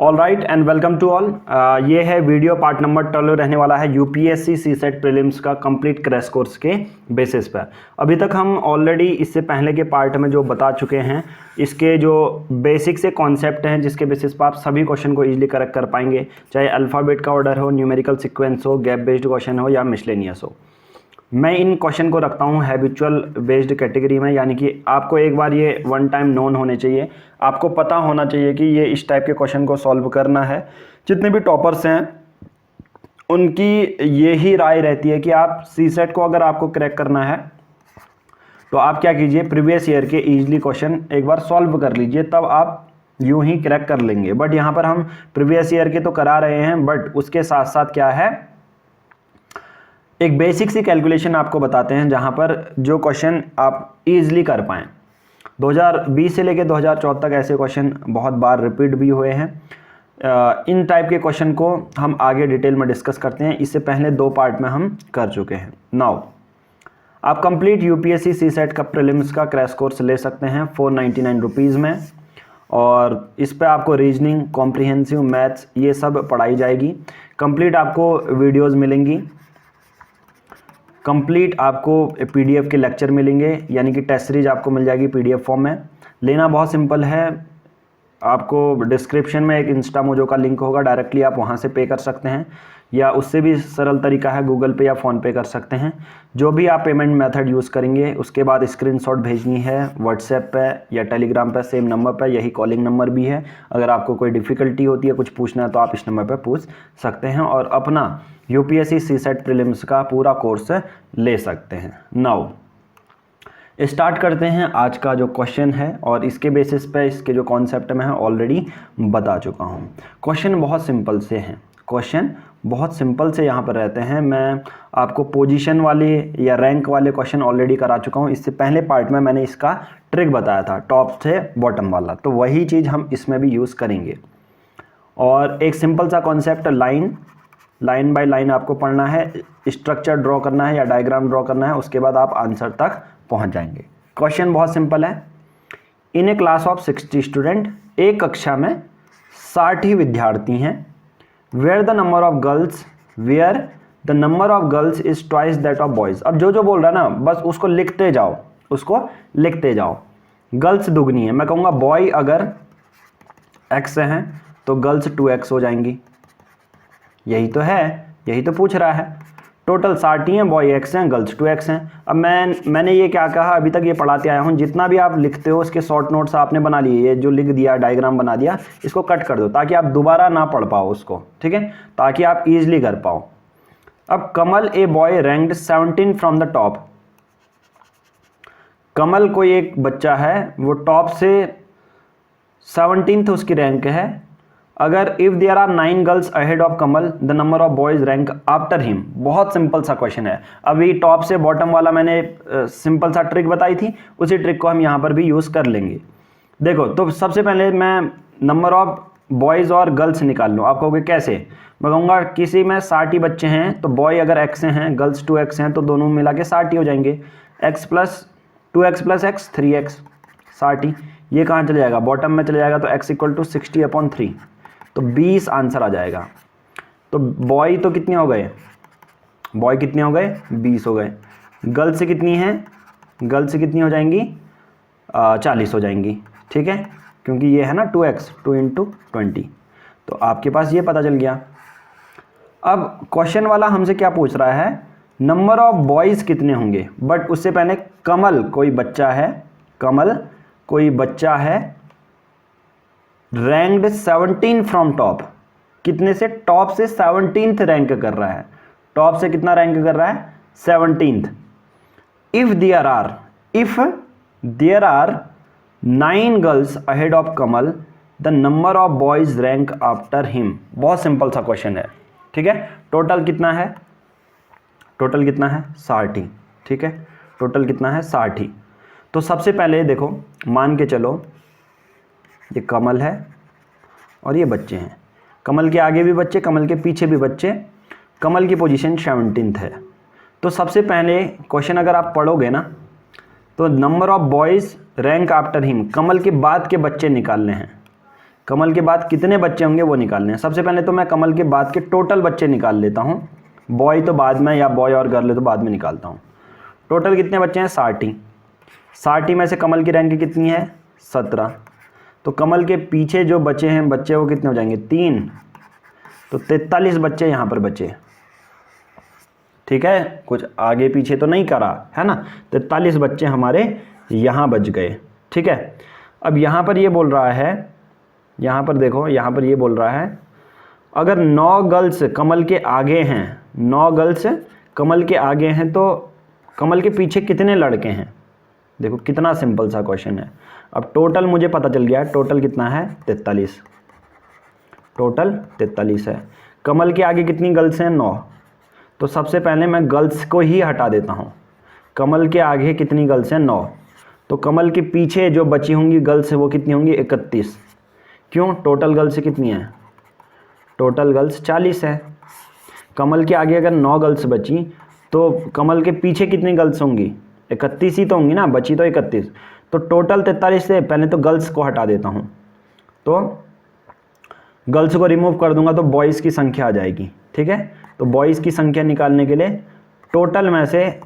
All right and welcome to all. ये है video part number 12 रहने वाला है यूपीएससी सीसेट प्रीलिम्स का कंप्लीट क्रैश कोर्स के बेसिस पर। अभी तक हम ऑलरेडी इससे पहले के पार्ट में जो बता चुके हैं, इसके जो बेसिक से कॉन्सेप्ट हैं जिसके बेसिस पर आप सभी क्वेश्चन को इजीली करेक्ट कर पाएंगे, चाहे अल्फ़ाबेट का ऑर्डर हो, न्यूमेरिकल सीक्वेंस हो, गैप बेस्ड क्वेश्चन हो या मिसलेनियस हो। मैं इन क्वेश्चन को रखता हूँ हैबिचुअल बेस्ड कैटेगरी में, यानी कि आपको एक बार ये वन टाइम नोन होने चाहिए, आपको पता होना चाहिए कि ये इस टाइप के क्वेश्चन को सॉल्व करना है। जितने भी टॉपर्स हैं उनकी यही राय रहती है कि आप सीसेट को अगर आपको क्रैक करना है तो आप क्या कीजिए, प्रीवियस ईयर के इजीली क्वेश्चन एक बार सॉल्व कर लीजिए, तब आप यूं ही क्रैक कर लेंगे। बट यहाँ पर हम प्रीवियस ईयर के तो करा रहे हैं, बट उसके साथ साथ क्या है, एक बेसिक सी कैलकुलेशन आपको बताते हैं जहां पर जो क्वेश्चन आप इजीली कर पाएँ। 2020 से लेकर 2014 तक ऐसे क्वेश्चन बहुत बार रिपीट भी हुए हैं। इन टाइप के क्वेश्चन को हम आगे डिटेल में डिस्कस करते हैं, इससे पहले 2 पार्ट में हम कर चुके हैं। नाउ आप कंप्लीट यूपीएससी सीसेट का प्रीलिम्स का क्रैश कोर्स ले सकते हैं 499 रुपीज़ में, और इस पर आपको रीजनिंग, कॉम्प्रिहेंसिव, मैथ्स ये सब पढ़ाई जाएगी। कंप्लीट आपको वीडियोज़ मिलेंगी, कंप्लीट आपको पीडीएफ के लेक्चर मिलेंगे, यानी कि टेस्ट सीरीज आपको मिल जाएगी पीडीएफ फॉर्म में। लेना बहुत सिंपल है, आपको डिस्क्रिप्शन में एक इंस्टा मोजो का लिंक होगा, डायरेक्टली आप वहां से पे कर सकते हैं, या उससे भी सरल तरीका है गूगल पे या फ़ोन पे कर सकते हैं। जो भी आप पेमेंट मेथड यूज़ करेंगे उसके बाद स्क्रीनशॉट भेजनी है व्हाट्सएप पे या टेलीग्राम पे, सेम नंबर पे, यही कॉलिंग नंबर भी है। अगर आपको कोई डिफ़िकल्टी होती है, कुछ पूछना है, तो आप इस नंबर पे पूछ सकते हैं और अपना यूपीएससी सीसेट प्रीलिम्स का पूरा कोर्स ले सकते हैं। नाउ स्टार्ट करते हैं आज का जो क्वेश्चन है, और इसके बेसिस पे इसके जो कॉन्सेप्ट मैं ऑलरेडी बता चुका हूँ। क्वेश्चन बहुत सिंपल से हैं, क्वेश्चन बहुत सिंपल से यहाँ पर रहते हैं। मैं आपको पोजीशन वाले या रैंक वाले क्वेश्चन ऑलरेडी करा चुका हूँ। इससे पहले पार्ट में मैंने इसका ट्रिक बताया था, टॉप से बॉटम वाला, तो वही चीज़ हम इसमें भी यूज़ करेंगे। और एक सिंपल सा कॉन्सेप्ट, लाइन बाय लाइन आपको पढ़ना है, स्ट्रक्चर ड्रॉ करना है या डायग्राम ड्रॉ करना है, उसके बाद आप आंसर तक पहुंच जाएंगे। क्वेश्चन बहुत सिंपल है। In a class of 60 student, एक कक्षा में 60 विद्यार्थी हैं। Where the number of girls is twice that of boys. अब जो बोल रहा है ना, बस उसको लिखते जाओ। गर्ल्स दुगनी है, मैं कहूँगा बॉय अगर x हैं तो गर्ल्स 2x हो जाएंगी। यही तो है, यही तो पूछ रहा है। टोटल 60 हैं, बॉय x हैं, गर्ल्स 2x हैं। अब मैंने ये क्या कहा, अभी तक ये पढ़ाते आया हूँ, जितना भी आप लिखते हो उसके शॉर्ट नोट्स आपने बना लिए, ये जो लिख दिया, डायग्राम बना दिया, इसको कट कर दो ताकि आप दोबारा ना पढ़ पाओ उसको, ठीक है, ताकि आप ईजिली कर पाओ। अब Kamal a boy ranked 17 from the top. Kamal कोई एक बच्चा है, वो टॉप से 17th उसकी रैंक है। अगर if there are 9 girls ahead of Kamal, the number of boys rank after him. बहुत सिंपल सा क्वेश्चन है। अभी टॉप से बॉटम वाला मैंने सिंपल सा ट्रिक बताई थी, उसी ट्रिक को हम यहाँ पर भी यूज़ कर लेंगे। देखो, तो सबसे पहले मैं नंबर ऑफ बॉयज़ और गर्ल्स निकाल लूँ। आप कहोगे कैसे? मैं कहूँगा किसी में 60 बच्चे हैं, तो बॉय अगर x हैं, गर्ल्स 2x हैं, तो दोनों मिला के 60 हो जाएंगे। x + 2x + x 3x 60। ये कहाँ चले जाएगा? बॉटम में चले जाएगा, तो x = 60/3, तो 20 आंसर आ जाएगा। तो बॉय तो कितने हो गए? बॉय कितने हो गए? 20 हो गए। गर्ल्स से कितनी है? गर्ल्स से कितनी हो जाएंगी? 40 हो जाएंगी, ठीक है, क्योंकि ये है ना 2x, 2 × 20, तो आपके पास ये पता चल गया। अब क्वेश्चन वाला हमसे क्या पूछ रहा है? नंबर ऑफ बॉयज़ कितने होंगे, बट उससे पहले कमल कोई बच्चा है, रैंक्ड 17 फ्रॉम टॉप। कितने से? टॉप से 17th रैंक कर रहा है। टॉप से कितना रैंक कर रहा है? 17th। If there are 9 girls ahead of Kamal, the number of boys rank after him. बहुत सिंपल सा क्वेश्चन है, ठीक है। टोटल कितना है? 60, ठीक है, टोटल कितना है? 60। तो सबसे पहले देखो, मान के चलो ये कमल है और ये बच्चे हैं। कमल के आगे भी बच्चे, कमल के पीछे भी बच्चे। कमल की पोजीशन 17th है। तो सबसे पहले क्वेश्चन अगर आप पढ़ोगे ना, तो number of boys rank after him, Kamal के बाद के बच्चे निकालने हैं। कमल के बाद कितने बच्चे होंगे वो निकालने हैं। सबसे पहले तो मैं कमल के बाद के टोटल बच्चे निकाल लेता हूँ, बॉय तो बाद में, या बॉय और गर्ल तो बाद में निकालता हूँ। टोटल कितने बच्चे हैं? 60। 60 में से कमल की रैंक कितनी है? 17। तो कमल के पीछे जो बचे हैं बच्चे वो कितने हो जाएंगे? 3। तो 43 बच्चे यहाँ पर बचे। ठीक है, कुछ आगे पीछे तो नहीं करा है ना। 43 बच्चे हमारे यहाँ बच गए। ठीक है, अब यहाँ पर ये बोल रहा है, यहाँ पर देखो, यहाँ पर ये बोल रहा है अगर 9 गर्ल्स कमल के आगे हैं, 9 गर्ल्स कमल के आगे हैं तो कमल के पीछे कितने लड़के हैं? देखो कितना सिंपल सा क्वेश्चन है। अब टोटल मुझे पता चल गया है, टोटल कितना है? 43। टोटल 43 है। कमल के आगे कितनी गर्ल्स हैं? 9। तो सबसे पहले मैं गर्ल्स को ही हटा देता हूँ। कमल के आगे कितनी गर्ल्स हैं? 9। तो कमल के पीछे जो बची होंगी गर्ल्स वो कितनी होंगी? 31। क्यों? टोटल गर्ल्स कितनी है? टोटल गर्ल्स 40 है। कमल के आगे अगर 9 गर्ल्स बची तो कमल के पीछे कितनी गर्ल्स होंगी? 31 ही तो होंगी ना, बची तो 31। तो टोटल 43 से पहले तो गर्ल्स को हटा देता हूँ, तो गर्ल्स को रिमूव कर दूंगा तो बॉयज़ की संख्या आ जाएगी। ठीक है, तो बॉयज़ की संख्या निकालने के लिए टोटल में से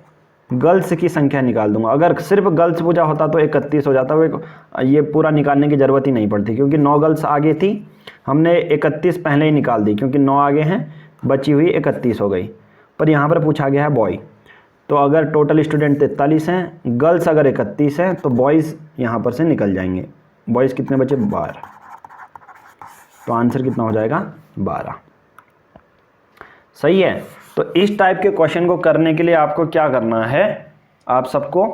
गर्ल्स की संख्या निकाल दूंगा। अगर सिर्फ गर्ल्स पूछा होता तो 31 हो जाता, वो ये पूरा निकालने की ज़रूरत ही नहीं पड़ती, क्योंकि 9 गर्ल्स आगे थी, हमने 31 पहले ही निकाल दी, क्योंकि 9 आगे हैं, बची हुई 31 हो गई। पर यहाँ पर पूछा गया है बॉय, तो अगर टोटल स्टूडेंट 43 हैं, गर्ल्स अगर 31 हैं, तो बॉयज़ यहाँ पर से निकल जाएंगे। बॉयज़ कितने बचे? 12। तो आंसर कितना हो जाएगा? 12। सही है। तो इस टाइप के क्वेश्चन को करने के लिए आपको क्या करना है, आप सबको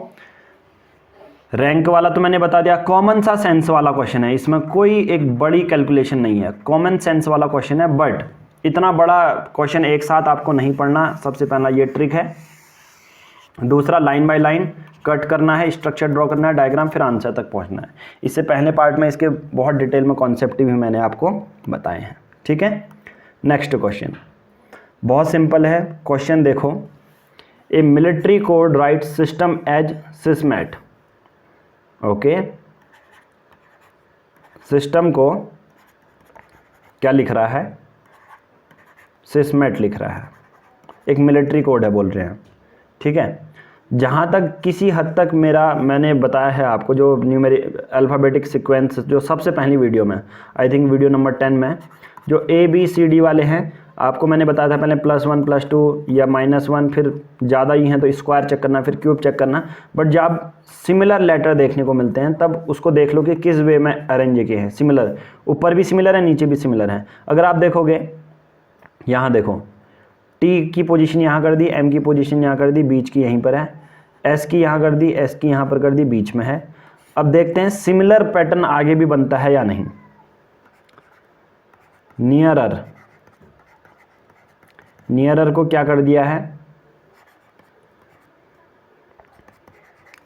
रैंक वाला तो मैंने बता दिया, कॉमन सा सेंस वाला क्वेश्चन है, इसमें कोई एक बड़ी कैलकुलेशन नहीं है, कॉमन सेंस वाला क्वेश्चन है। बट इतना बड़ा क्वेश्चन एक साथ आपको नहीं पढ़ना, सबसे पहला ये ट्रिक है। दूसरा, लाइन बाय लाइन कट करना है, स्ट्रक्चर ड्रॉ करना है, डायग्राम, फिर आंसर तक पहुंचना है। इससे पहले पार्ट में इसके बहुत डिटेल में कॉन्सेप्ट भी मैंने आपको बताए हैं। ठीक है, नेक्स्ट क्वेश्चन बहुत सिंपल है। क्वेश्चन देखो, a military code write system as सिसमेट। ओके, सिस्टम को क्या लिख रहा है? सिसमेट लिख रहा है, एक मिलिट्री कोड है बोल रहे हैं। ठीक है, जहाँ तक किसी हद तक मैंने बताया है आपको, जो न्यूमेरिक अल्फ़ाबेटिक सीक्वेंस जो सबसे पहली वीडियो में, आई थिंक वीडियो नंबर 10 में, जो ABCD वाले हैं, आपको मैंने बताया था पहले +1 +2 या -1, फिर ज़्यादा ही हैं तो स्क्वायर चेक करना, फिर क्यूब चेक करना। बट जब सिमिलर लेटर देखने को मिलते हैं तब उसको देख लो कि किस वे में अरेंज किए हैं। सिमिलर, ऊपर भी सिमिलर है, नीचे भी सिमिलर है। अगर आप देखोगे, यहाँ देखो, T की पोजीशन यहाँ कर दी, M की पोजीशन यहाँ कर दी, बीच की यहीं पर है, S की यहाँ कर दी, S की यहाँ पर कर दी, बीच में है। अब देखते हैं सिमिलर पैटर्न आगे भी बनता है या नहीं। नियरर को क्या कर दिया है?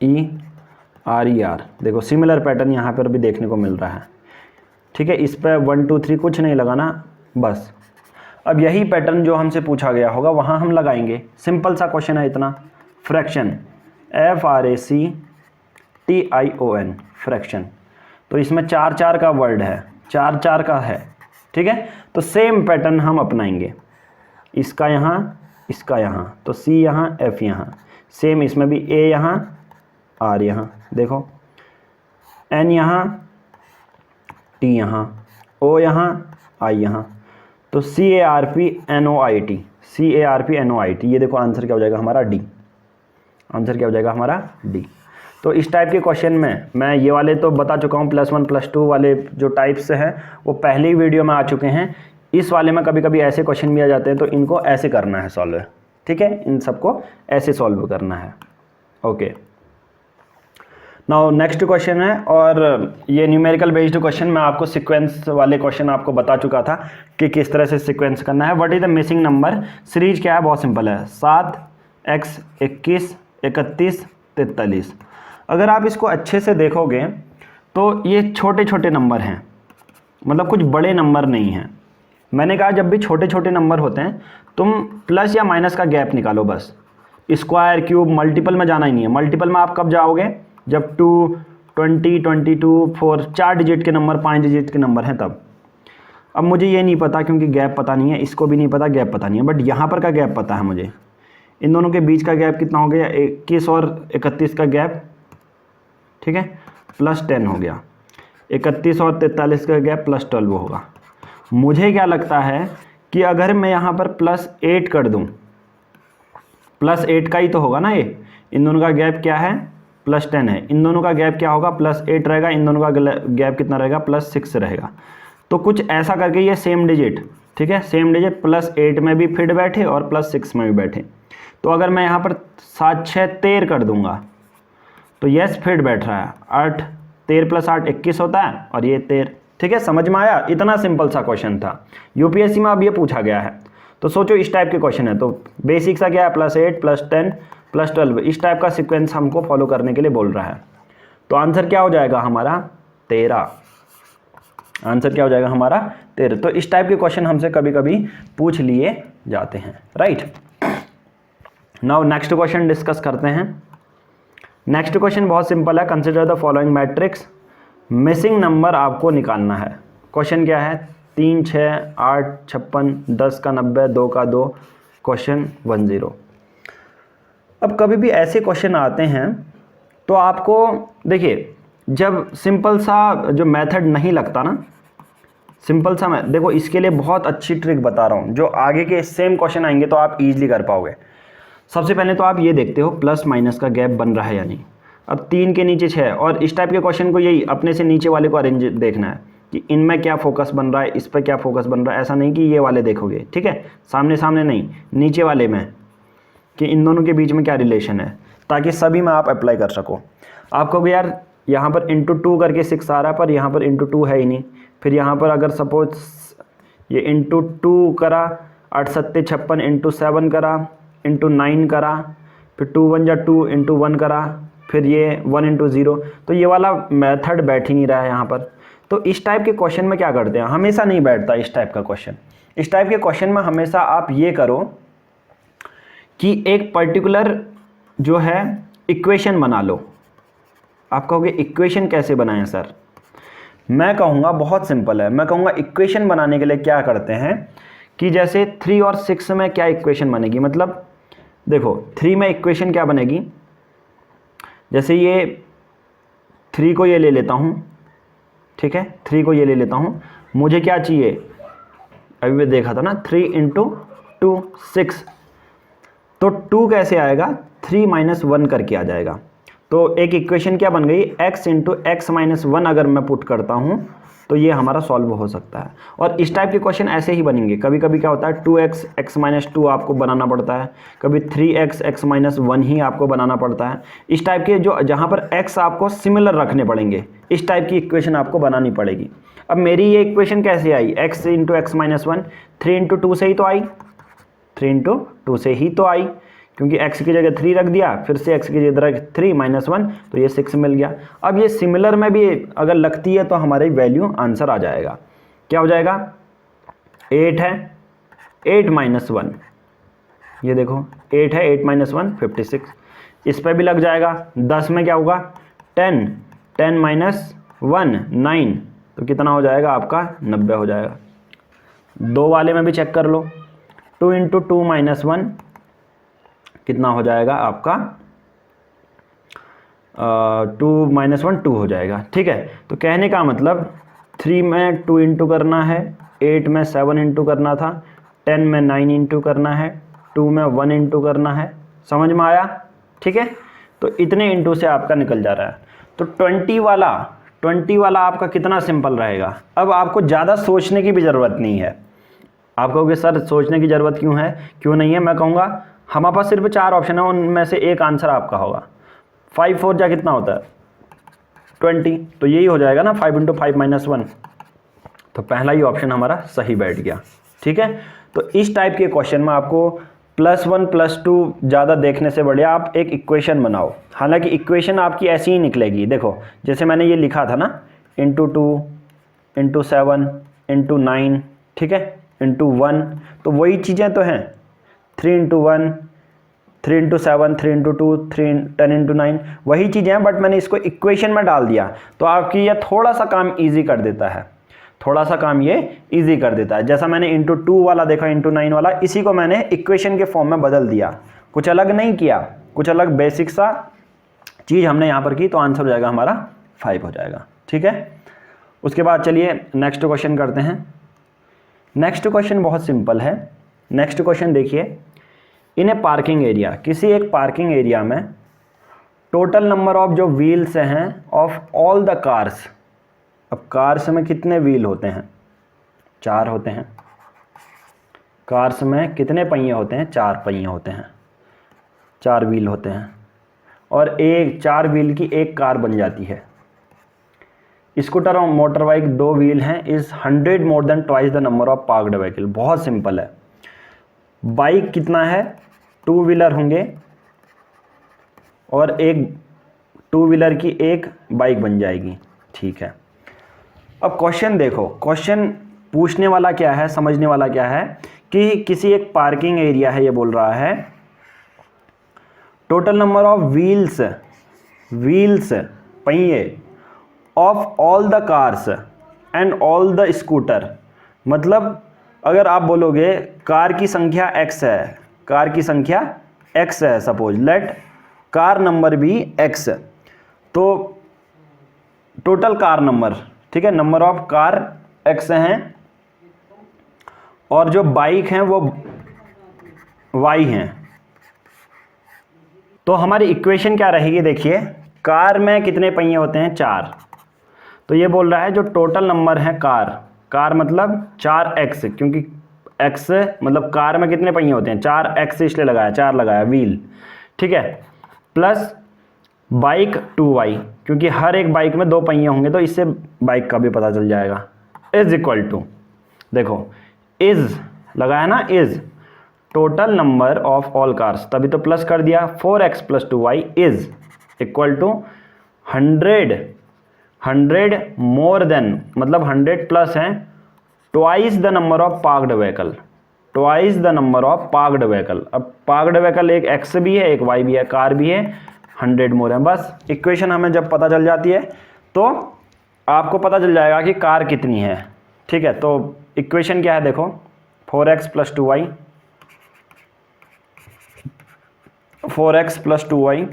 ERER। देखो सिमिलर पैटर्न यहाँ पर भी देखने को मिल रहा है। ठीक है, इस पर 1 2 3 कुछ नहीं लगाना बस। अब यही पैटर्न जो हमसे पूछा गया होगा वहाँ हम लगाएंगे। सिंपल सा क्वेश्चन है इतना। Fraction, FRACTION, fraction. तो इसमें 4 4 का वर्ड है, 4 4 का है। ठीक है, तो सेम पैटर्न हम अपनाएंगे, इसका यहाँ, इसका यहाँ, तो C यहाँ, F यहाँ, सेम इसमें भी A यहाँ, R यहाँ, देखो N यहाँ, T यहाँ, O यहाँ, I यहाँ, तो CARPNOIT, CARPNOIT। ये देखो आंसर क्या हो जाएगा हमारा? D। आंसर क्या हो जाएगा हमारा? D। तो इस टाइप के क्वेश्चन में मैं ये वाले तो बता चुका हूँ, +1 +2 वाले जो टाइप्स हैं वो पहली वीडियो में आ चुके हैं। इस वाले में कभी कभी ऐसे क्वेश्चन भी आ जाते हैं, तो इनको ऐसे करना है सॉल्व। ठीक है, इन सबको ऐसे सॉल्व करना है। ओके, नाउ नेक्स्ट क्वेश्चन है, और ये न्यूमेरिकल बेस्ड क्वेश्चन, मैं आपको सीक्वेंस वाले क्वेश्चन आपको बता चुका था कि किस तरह से सीक्वेंस करना है। What is the missing number? Series क्या है? बहुत सिंपल है, 7 x 21 31 43। अगर आप इसको अच्छे से देखोगे तो ये छोटे छोटे नंबर हैं, मतलब कुछ बड़े नंबर नहीं हैं। मैंने कहा जब भी छोटे छोटे नंबर होते हैं तुम प्लस या माइनस का गैप निकालो बस। स्क्वायर, क्यूब, मल्टीपल में जाना ही नहीं है। मल्टीपल में आप कब जाओगे? जब 2, 20, 22, 4, 4 डिजिट के नंबर, 5 डिजिट के नंबर हैं तब। अब मुझे ये नहीं पता क्योंकि गैप पता नहीं है, इसको भी नहीं पता, गैप पता नहीं है, बट यहाँ पर का गैप पता है मुझे। इन दोनों के बीच का गैप कितना हो गया, 21 और 31 का गैप, ठीक है, प्लस 10 हो गया। 31 और 43 का गैप प्लस 12 होगा। मुझे क्या लगता है कि अगर मैं यहाँ पर प्लस 8 कर दूँ, प्लस 8 का ही तो होगा ना ये, इन दोनों का गैप क्या है, प्लस 10 है, इन दोनों का गैप क्या होगा, प्लस 8 रहेगा, इन दोनों का गैप कितना रहेगा, प्लस 6 रहेगा। तो कुछ ऐसा करके ये सेम डिजिट, ठीक है, सेम डिजिट प्लस 8 में भी फिट बैठे और प्लस 6 में भी बैठे। तो अगर मैं यहाँ पर 7, 6, 13 कर दूंगा तो यस फिट बैठ रहा है। 8, 13 प्लस 8 21 होता है और ये 13, ठीक है, समझ में आया। इतना सिंपल सा क्वेश्चन था, यूपीएससी में अब ये पूछा गया है। तो सोचो इस टाइप के क्वेश्चन है, तो बेसिक सा क्या है, प्लस 8 प्लस 10 प्लस 12, इस टाइप का सीक्वेंस हमको फॉलो करने के लिए बोल रहा है। तो आंसर क्या हो जाएगा हमारा, 13। आंसर क्या हो जाएगा हमारा, 13। तो इस टाइप के क्वेश्चन हमसे कभी कभी पूछ लिए जाते हैं, right. Now next question discuss करते हैं। नेक्स्ट क्वेश्चन बहुत सिंपल है, consider the following matrix, missing number आपको निकालना है। क्वेश्चन क्या है, 3, 6, 8, 56, 10 का 90, 2 का 2, क्वेश्चन 10। अब कभी भी ऐसे क्वेश्चन आते हैं तो आपको देखिए, जब सिंपल सा जो मेथड नहीं लगता ना, सिंपल सा मैं देखो इसके लिए बहुत अच्छी ट्रिक बता रहा हूँ, जो आगे के सेम क्वेश्चन आएंगे तो आप इजीली कर पाओगे। सबसे पहले तो आप ये देखते हो प्लस माइनस का गैप बन रहा है या नहीं। अब 3 के नीचे 6, और इस टाइप के क्वेश्चन को यही अपने से नीचे वाले को अरेंज देखना है कि इनमें क्या फोकस बन रहा है, इस पर क्या फोकस बन रहा है। ऐसा नहीं कि ये वाले देखोगे, ठीक है, सामने सामने नहीं, नीचे वाले में कि इन दोनों के बीच में क्या रिलेशन है, ताकि सभी में आप अप्लाई कर सको। आप कहोगे यार यहाँ पर इंटू 2 करके 6 आ रहा है, पर यहाँ पर इंटू 2 है ही नहीं। फिर यहाँ पर अगर सपोज ये इंटू 2 करा, 8 7 56 इंटू 7 करा, इंटू 9 करा, फिर 2 1 जा 2 इंटू 1 करा, फिर ये 1 इंटू 0, तो ये वाला मेथड बैठ ही नहीं रहा है यहाँ पर। तो इस टाइप के क्वेश्चन में क्या करते हैं, हमेशा नहीं बैठता इस टाइप का क्वेश्चन। इस टाइप के क्वेश्चन में हमेशा आप ये करो कि एक पर्टिकुलर जो है इक्वेशन बना लो। आप कहोगे इक्वेशन कैसे बनाएं सर, मैं कहूँगा बहुत सिंपल है। मैं कहूँगा इक्वेशन बनाने के लिए क्या करते हैं कि जैसे 3 और 6 में क्या इक्वेशन बनेगी, मतलब देखो 3 में इक्वेशन क्या बनेगी, जैसे ये 3 को ये ले लेता हूँ, ठीक है, 3 को ये ले लेता हूँ, मुझे क्या चाहिए, अभी मैं देखा था ना 3 इंटू 2 6, तो 2 कैसे आएगा, 3 - 1 करके आ जाएगा। तो एक इक्वेशन क्या बन गई, x इंटू एक्स माइनस 1 अगर मैं पुट करता हूँ तो ये हमारा सॉल्व हो सकता है। और इस टाइप के क्वेश्चन ऐसे ही बनेंगे। कभी कभी क्या होता है 2x x माइनस 2 आपको बनाना पड़ता है, कभी 3x x माइनस 1 ही आपको बनाना पड़ता है। इस टाइप के जो जहाँ पर x आपको सिमिलर रखने पड़ेंगे, इस टाइप की इक्वेशन आपको बनानी पड़ेगी। अब मेरी ये इक्वेशन कैसे आई, x into x minus 1, 3 into 2 से ही तो आई, 3 इंटू 2 से ही तो आई, क्योंकि x की जगह 3 रख दिया, फिर से x की जगह 3 - 1, तो ये 6 मिल गया। अब ये सिमिलर में भी अगर लगती है तो हमारी वैल्यू आंसर आ जाएगा। क्या हो जाएगा, 8 है, 8 - 1, ये देखो 8 है, 8 - 1 56, इस पर भी लग जाएगा। 10 में क्या होगा, 10, 10 - 1 9, तो कितना हो जाएगा आपका, 90 हो जाएगा। 2 वाले में भी चेक कर लो, 2 इंटू 2 - 1 कितना हो जाएगा आपका, 2 - 1 2 हो जाएगा, ठीक है। तो कहने का मतलब 3 में 2 इंटू करना है, 8 में 7 इंटू करना था, 10 में 9 इंटू करना है, 2 में 1 इंटू करना है। समझ में आया, ठीक है। तो इतने इंटू से आपका निकल जा रहा है। तो 20 वाला आपका कितना सिंपल रहेगा। अब आपको ज़्यादा सोचने की भी ज़रूरत नहीं है। आप कहोगे सर सोचने की ज़रूरत क्यों है, क्यों नहीं है, मैं कहूँगा हमारे पास सिर्फ 4 ऑप्शन है, उनमें से एक आंसर आपका होगा। 5 4 जा कितना होता है, 20, तो यही हो जाएगा ना, 5 इंटू 5 - 1, तो पहला ही ऑप्शन हमारा सही बैठ गया, ठीक है। तो इस टाइप के क्वेश्चन में आपको +1 +2 ज़्यादा देखने से बढ़िया आप एक इक्वेशन बनाओ। हालांकि इक्वेशन आपकी ऐसी ही निकलेगी, देखो जैसे मैंने ये लिखा था ना, इंटू 2 इंटू 7 इंटू 9, ठीक है, इंटू 1, तो वही चीज़ें तो हैं। 3 इंटू 1 3 इंटू 7, 3 इंटू 2, 10 इंटू 9, वही चीज़ें हैं, बट मैंने इसको इक्वेशन में डाल दिया तो आपकी ये थोड़ा सा काम ईजी कर देता है, थोड़ा सा काम ये ईजी कर देता है। जैसा मैंने इंटू 2 वाला देखा, इंटू 9 वाला, इसी को मैंने इक्वेशन के फॉर्म में बदल दिया, कुछ अलग नहीं किया, कुछ अलग बेसिक सा चीज़ हमने यहाँ पर की, तो आंसर हो जाएगा हमारा 5 हो जाएगा। ठीक है, उसके बाद चलिए नेक्स्ट क्वेश्चन करते हैं। नेक्स्ट क्वेश्चन बहुत सिंपल है। नेक्स्ट क्वेश्चन देखिए, इन ए पार्किंग एरिया, किसी एक पार्किंग एरिया में टोटल नंबर ऑफ जो व्हील्स हैं ऑफ ऑल द कार्स। अब कार्स में कितने व्हील होते हैं? 4 होते हैं। कार्स में कितने पहिए होते हैं? 4 पहिए होते हैं, 4 व्हील होते हैं, और 4 व्हील की एक कार बन जाती है। स्कूटर और मोटर बाइक 2 व्हील हैं, is 100 more then twice the number of parked vehicle. बहुत सिंपल है। बाइक कितना है? 2 व्हीलर होंगे, और एक 2 व्हीलर की एक बाइक बन जाएगी। ठीक है, अब क्वेश्चन देखो, क्वेश्चन पूछने वाला क्या है, समझने वाला क्या है कि किसी एक पार्किंग एरिया है, ये बोल रहा है टोटल नंबर ऑफ व्हील्स, पहिए, of all the cars and all the scooter. मतलब अगर आप बोलोगे कार की संख्या x है, कार की संख्या x है, सपोज लेट कार नंबर भी x, तो टोटल कार नंबर, ठीक है, नंबर ऑफ कार x हैं, और जो बाइक हैं वो y हैं। तो हमारी इक्वेशन क्या रहेगी? देखिए, कार में कितने पहिए होते हैं? 4। तो ये बोल रहा है जो टोटल नंबर है कार मतलब 4x, क्योंकि x मतलब कार में कितने पहिए होते हैं? 4x, इसलिए लगाया, 4 लगाया व्हील। ठीक है, प्लस बाइक 2y, क्योंकि हर एक बाइक में 2 पहिए होंगे, तो इससे बाइक का भी पता चल जाएगा। इज इक्वल टू, देखो इज लगाया ना, is total number of all cars, तभी तो प्लस कर दिया, 4x plus 2y is equal to 100 more than, मतलब 100 प्लस है, twice the number of parked vehicle, twice the number of parked vehicle. अब पार्क्ड व्हीकल एक x भी है, एक y भी है, कार भी है, 100 मोर है। बस इक्वेशन हमें जब पता चल जाती है तो आपको पता चल जाएगा कि कार कितनी है। ठीक है, तो इक्वेशन क्या है? देखो 4x plus 2y, 4x plus 2y,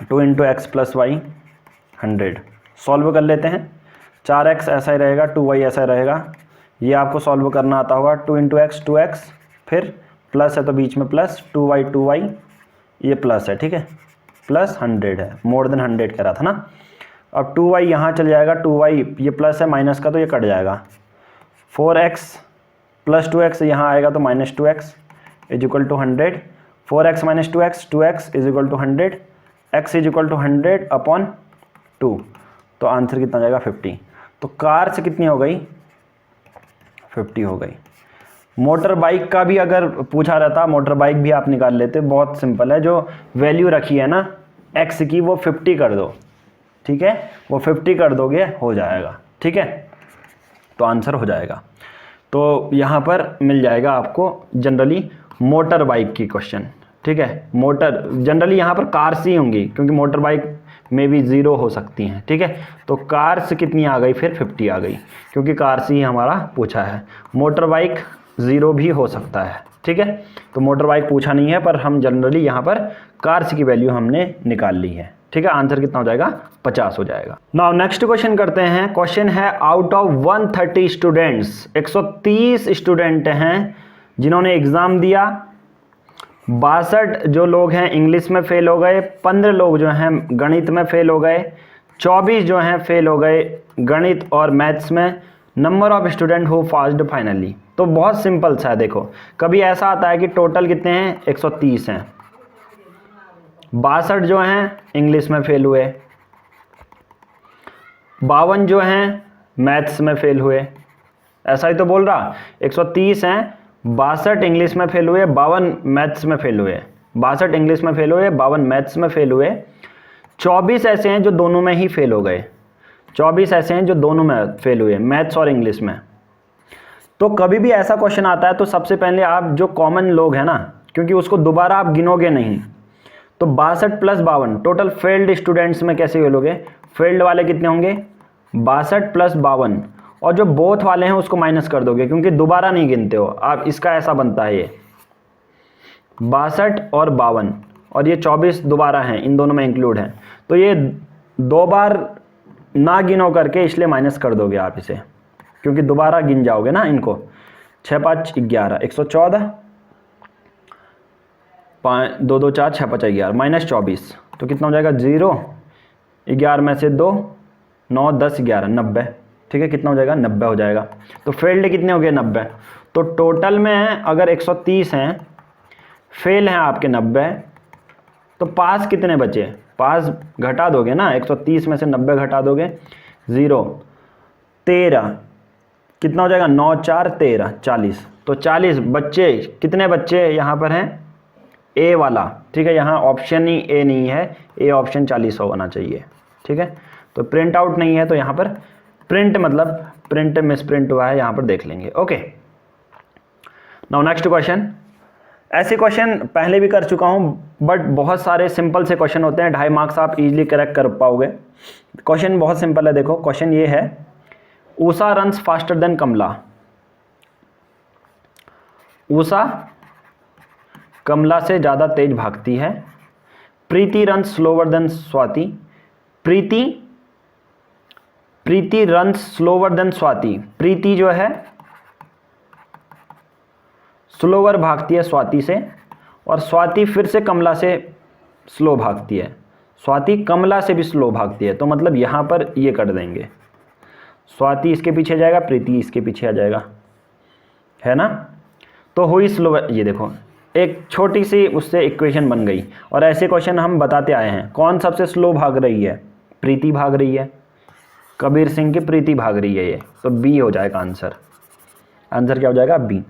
2 into x plus y 100। Solve कर लेते हैं। 4x ऐसा ही रहेगा, 2y ऐसा ही रहेगा, ये आपको सॉल्व करना आता होगा। 2 इंटू एक्स 2x, फिर प्लस है तो बीच में प्लस, 2y ये प्लस है, ठीक है, प्लस 100 है, मोर देन 100 कह रहा था ना। अब 2y यहाँ चल जाएगा, 2y ये प्लस है, माइनस का तो ये कट जाएगा। 4x प्लस 2x यहाँ आएगा तो minus 2x is equal to 100। 4x minus 2x is equal to 100, x is equal to 100 upon 2, तो आंसर कितना जाएगा? 50। तो कार से कितनी हो गई? 50 हो गई। मोटर बाइक का भी अगर पूछा रहता, मोटर बाइक भी आप निकाल लेते, बहुत सिंपल है, जो वैल्यू रखी है ना x की वो 50 कर दो, ठीक है, वो 50 कर दोगे हो जाएगा, ठीक है, तो आंसर हो जाएगा। तो यहाँ पर मिल जाएगा आपको जनरली मोटर बाइक की क्वेश्चन, ठीक है। मोटर जनरली यहाँ पर कार्स ही होंगी, क्योंकि मोटर बाइक में भी 0 हो सकती हैं, ठीक है। तो कार्स कितनी आ गई? फिर 50 आ गई, क्योंकि कार्स ही हमारा पूछा है। मोटर बाइक 0 भी हो सकता है, ठीक है। तो मोटर बाइक पूछा नहीं है, पर हम जनरली यहाँ पर कार्स की वैल्यू हमने निकाल ली है, ठीक है। आंसर कितना हो जाएगा? 50 हो जाएगा। नाउ नेक्स्ट क्वेश्चन करते हैं। क्वेश्चन है आउट ऑफ 130 स्टूडेंट्स, 130 स्टूडेंट हैं जिन्होंने एग्ज़ाम दिया, 62 जो लोग हैं इंग्लिश में फेल हो गए, 15 लोग जो हैं गणित में फेल हो गए, 24 जो हैं फेल हो गए गणित और मैथ्स में। Number of student who passed finally. तो बहुत सिंपल सा है, देखो कभी ऐसा आता है कि टोटल कितने हैं? 130 हैं, 62 जो हैं इंग्लिश में फेल हुए, 52 जो हैं मैथ्स में फेल हुए, ऐसा ही तो बोल रहा। 130 हैं, 62 इंग्लिश में फेल हुए, 52 मैथ्स में फेल हुए, 62 इंग्लिश में फेल हुए, 52 मैथ्स में फेल हुए। 24 ऐसे हैं जो दोनों में ही फेल हो गए, 24 ऐसे हैं जो दोनों में फेल हुए, मैथ्स और इंग्लिश में। तो कभी भी ऐसा क्वेश्चन आता है तो सबसे पहले आप जो कॉमन लोग हैं ना, क्योंकि उसको दोबारा आप गिनोगे नहीं। तो 62 प्लस 52 टोटल फेल्ड स्टूडेंट्स में कैसे बोलोगे, फेल्ड वाले कितने होंगे 62 प्लस 52, और जो बोथ वाले हैं उसको माइनस कर दोगे क्योंकि दोबारा नहीं गिनते हो आप, इसका ऐसा बनता है ये 62 और 52, और ये 24 दोबारा हैं, इन दोनों में इंक्लूड हैं, तो ये 2 बार ना गिनो करके इसलिए माइनस कर दोगे आप इसे, क्योंकि दोबारा गिन जाओगे ना इनको। 6 5 11 114, 2 2 4 6 5 11 माइनस 24, तो कितना हो जाएगा 0, 11 में से 2 9 10 11 90, ठीक है, कितना हो जाएगा 90 हो जाएगा। तो फेल्ड कितने हो गए 90, तो टोटल में अगर 130 हैं, फेल हैं आपके 90, तो पास कितने बचे, पास घटा दोगे ना, 130 में से 90 घटा दोगे 0 13, कितना हो जाएगा 9 4 13 40, तो 40 बच्चे, कितने बच्चे यहाँ पर हैं ए वाला, ठीक है, यहाँ ऑप्शन ही ए नहीं है, ए ऑप्शन 40 होना चाहिए, ठीक है। तो प्रिंट आउट नहीं है तो यहाँ पर प्रिंट मतलब प्रिंट मिस प्रिंट हुआ है, यहाँ पर देख लेंगे। Okay, now next question. ऐसे क्वेश्चन पहले भी कर चुका हूँ, बट बहुत सारे सिंपल से क्वेश्चन होते हैं, 2.5 मार्क्स आप इजीली करेक्ट कर पाओगे। क्वेश्चन बहुत सिंपल है, देखो क्वेश्चन ये है, उषा रन्स फास्टर देन कमला। उषा कमला से ज़्यादा तेज भागती है। प्रीति रन्स स्लोवर देन स्वाति। प्रीति रन्स स्लोवर देन स्वाति। प्रीति जो है स्लोवर भागती है स्वाति से, और स्वाति फिर से कमला से स्लो भागती है। स्वाति कमला से भी स्लो भागती है, तो मतलब यहाँ पर ये कर देंगे, स्वाति इसके पीछे जाएगा, प्रीति इसके पीछे आ जाएगा, है ना। तो हुई स्लो, ये देखो एक छोटी सी उससे इक्वेशन बन गई। और ऐसे क्वेश्चन हम बताते आए हैं, कौन सबसे स्लो भाग रही है, प्रीति भाग रही है, कबीर सिंह की प्रीति भाग रही है, ये तो बी हो जाएगा आंसर। आंसर क्या हो जाएगा बी।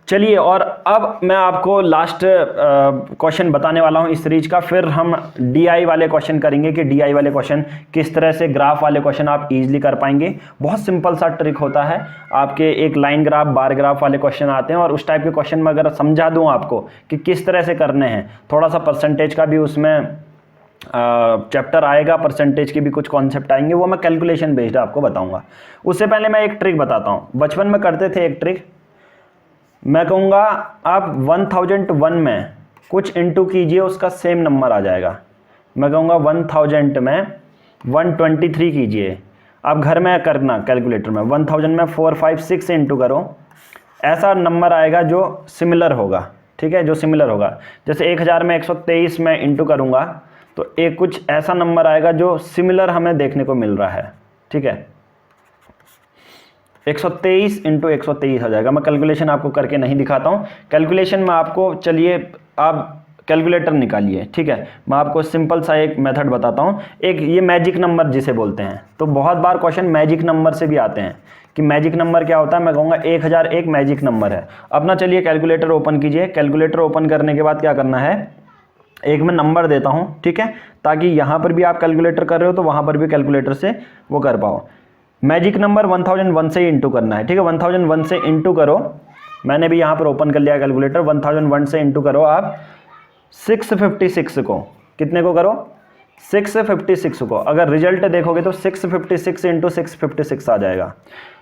चलिए, और अब मैं आपको लास्ट क्वेश्चन बताने वाला हूं इस सीरीज का, फिर हम डीआई वाले क्वेश्चन करेंगे कि डीआई वाले क्वेश्चन किस तरह से, ग्राफ वाले क्वेश्चन आप इजीली कर पाएंगे। बहुत सिंपल सा ट्रिक होता है, आपके एक लाइन ग्राफ बार ग्राफ वाले क्वेश्चन आते हैं, और उस टाइप के क्वेश्चन में अगर समझा दूं आपको कि किस तरह से करने हैं, थोड़ा सा परसेंटेज का भी उसमें चैप्टर आएगा, परसेंटेज के भी कुछ कॉन्सेप्ट आएंगे, वो मैं कैलकुलेशन बेस्ड आपको बताऊंगा। उससे पहले मैं एक ट्रिक बताता हूँ, बचपन में करते थे एक ट्रिक, मैं कहूँगा आप 1001 में कुछ इंटू कीजिए, उसका सेम नंबर आ जाएगा। मैं कहूँगा 1000 में 123 कीजिए, आप घर में करना कैलकुलेटर में, 1000 में 4 5 6 से इंटू करो, ऐसा नंबर आएगा जो सिमिलर होगा, ठीक है, जो सिमिलर होगा। जैसे 1000 में 123 में इंटू करूँगा तो एक कुछ ऐसा नंबर आएगा जो सिमिलर हमें देखने को मिल रहा है, ठीक है। 123 इंटू 123 आ जाएगा। मैं कैलकुलेशन आपको करके नहीं दिखाता हूँ, कैलकुलेशन में आपको, चलिए आप कैलकुलेटर निकालिए, ठीक है, मैं आपको सिंपल सा एक मेथड बताता हूँ। एक ये मैजिक नंबर जिसे बोलते हैं, तो बहुत बार क्वेश्चन मैजिक नंबर से भी आते हैं कि मैजिक नंबर क्या होता है। मैं कहूँगा 1001 मैजिक नंबर है। अपना चलिए कैलकुलेटर ओपन कीजिए, कैलकुलेटर ओपन करने के बाद क्या करना है, एक मैं नंबर देता हूँ, ठीक है, ताकि यहाँ पर भी आप कैलकुलेटर कर रहे हो तो वहाँ पर भी कैलकुलेटर से वो कर पाओ। मैजिक नंबर 1001 से इंटू करना है, ठीक है, 1001 से इंटू करो, मैंने भी यहाँ पर ओपन कर लिया कैलकुलेटर। 1001 से इंटू करो आप 656 को, कितने को करो 656 को। अगर रिजल्ट देखोगे तो 656 इंटू 656 आ जाएगा।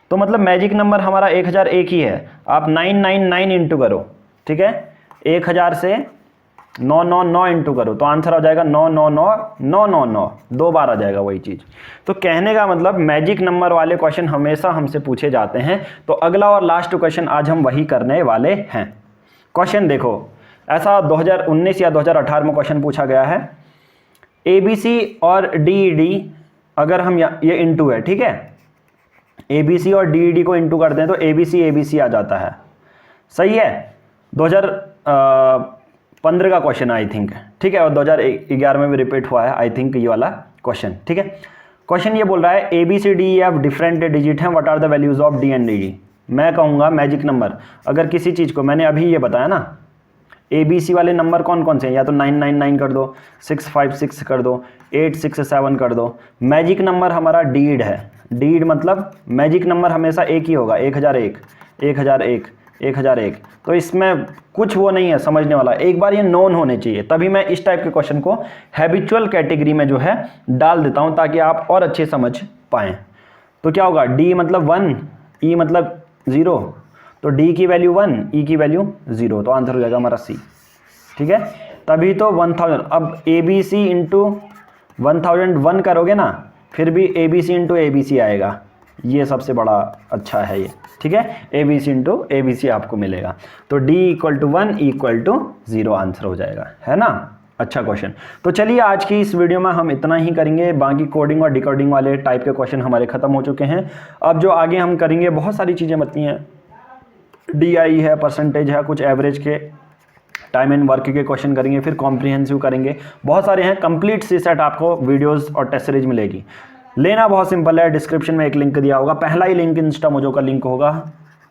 तो मतलब मैजिक नंबर हमारा 1001 ही है। आप 999 इंटू करो, ठीक है, 1000 से 999 इंटू करो तो आंसर आ जाएगा 999999, 2 बार आ जाएगा वही चीज़। तो कहने का मतलब मैजिक नंबर वाले क्वेश्चन हमेशा हमसे पूछे जाते हैं। तो अगला और लास्ट क्वेश्चन आज हम वही करने वाले हैं। क्वेश्चन देखो, ऐसा 2019 या 2018 में क्वेश्चन पूछा गया है, ABC और DED अगर हम ये इंटू है, ठीक है, ABC और DED को इंटू करते हैं तो ABC आ जाता है, सही है। 2015 का क्वेश्चन आई थिंक, ठीक है, और 2011 में भी रिपीट हुआ है आई थिंक ये वाला क्वेश्चन, ठीक है। क्वेश्चन ये बोल रहा है ABCDEF डिफरेंट डिजिट हैं, what are the values of D and DD। मैं कहूँगा मैजिक नंबर, अगर किसी चीज़ को, मैंने अभी ये बताया ना, ABC वाले नंबर कौन कौन से हैं, या तो 999 कर दो, 656 कर दो, 867 कर दो। मैजिक नंबर हमारा DED है। DED मतलब मैजिक नंबर हमेशा एक ही होगा, 1001 1001 1001। तो इसमें कुछ वो नहीं है समझने वाला, एक बार ये नोन होने चाहिए, तभी मैं इस टाइप के क्वेश्चन को हैबिचुअल कैटेगरी में जो है डाल देता हूं ताकि आप और अच्छे समझ पाएं। तो क्या होगा, डी मतलब 1, ई मतलब 0, तो डी की वैल्यू 1, ई की वैल्यू 0, तो आंसर हो जाएगा हमारा सी। ठीक है, तभी तो 1000, अब ए बी सी इंटू 1001 करोगे ना, फिर भी A B C into A B C आएगा, ये सबसे बड़ा अच्छा है ये। ठीक है, A B C into A B C आपको मिलेगा, तो D equal to 1 equal to 0 answer हो जाएगा, है ना। अच्छा क्वेश्चन। तो चलिए आज की इस वीडियो में हम इतना ही करेंगे, बाकी कोडिंग और डिकोडिंग वाले टाइप के क्वेश्चन हमारे खत्म हो चुके हैं। अब जो आगे हम करेंगे, बहुत सारी चीज़ें बनती हैं, DI है, परसेंटेज है, कुछ एवरेज के, टाइम एंड वर्क के क्वेश्चन करेंगे, फिर कॉम्प्रिहेंसिव करेंगे, बहुत सारे हैं। कंप्लीट सी सेट आपको वीडियोस और टेस्ट सीरीज मिलेगी। लेना बहुत सिंपल है, डिस्क्रिप्शन में एक लिंक दिया होगा, पहला ही लिंक इंस्टामोजो का लिंक होगा,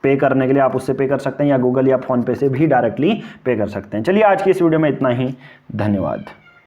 पे करने के लिए आप उससे पे कर सकते हैं, या गूगल या फ़ोन पे से भी डायरेक्टली पे कर सकते हैं। चलिए आज की इस वीडियो में इतना ही, धन्यवाद।